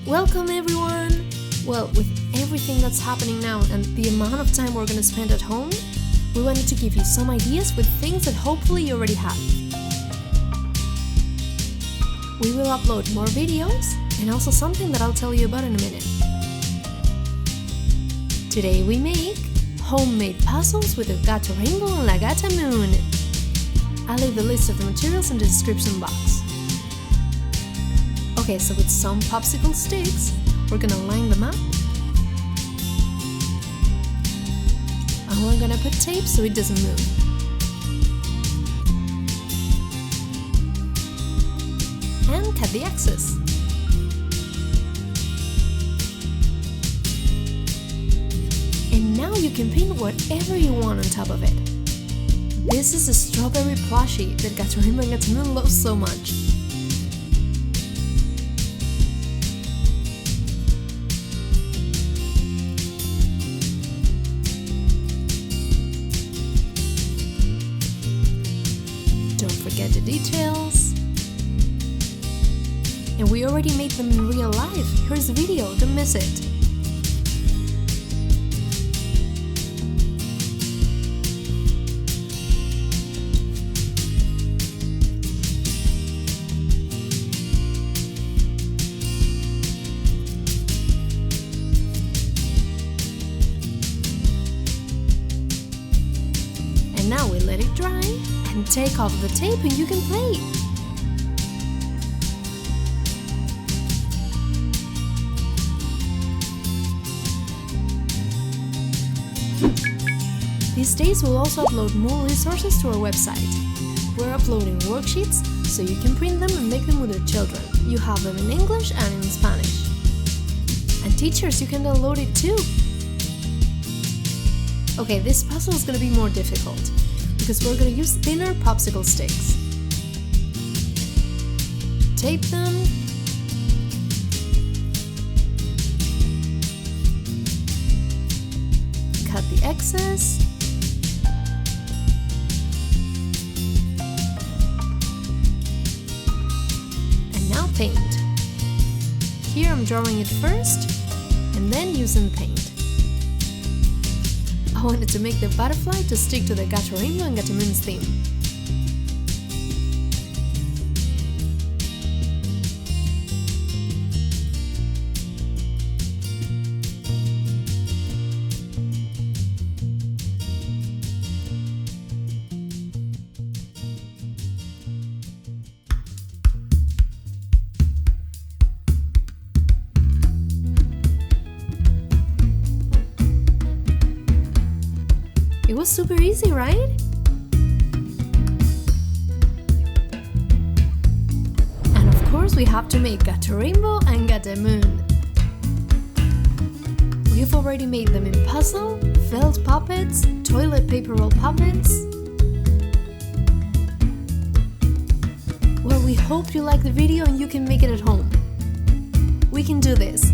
Welcome everyone! Well, with everything that's happening now and the amount of time we're gonna spend at home, we wanted to give you some ideas with things that hopefully you already have. We will upload more videos and also something that I'll tell you about in a minute. Today we make homemade puzzles with the Gato rainbow and la Gata moon. I'll leave the list of the materials in the description box. Okay, so with some popsicle sticks, we're gonna line them up. And we're gonna put tape so it doesn't move. And cut the excess. And now you can paint whatever you want on top of it. This is a strawberry plushie that Gato Rainbow and Gata Moon love so much. Don't forget the details. And we already made them in real life. Here's the video, don't miss it. And now we let it dry and take off the tape and you can play. These days we'll also upload more resources to our website. We're uploading worksheets so you can print them and make them with your children. You have them in English and in Spanish. And teachers, you can download it too. Okay, this puzzle is going to be more difficult because we're going to use thinner popsicle sticks. Tape them. Cut the excess. And now paint. Here I'm drawing it first and then using the paint. I wanted to make the butterfly to stick to the Gato Rainbow and Gata Moon's theme. It was super easy, right? And of course we have to make Gato Rainbow and Gata Moon. We've already made them in puzzle, felt puppets, toilet paper roll puppets. Well, we hope you like the video and you can make it at home. We can do this.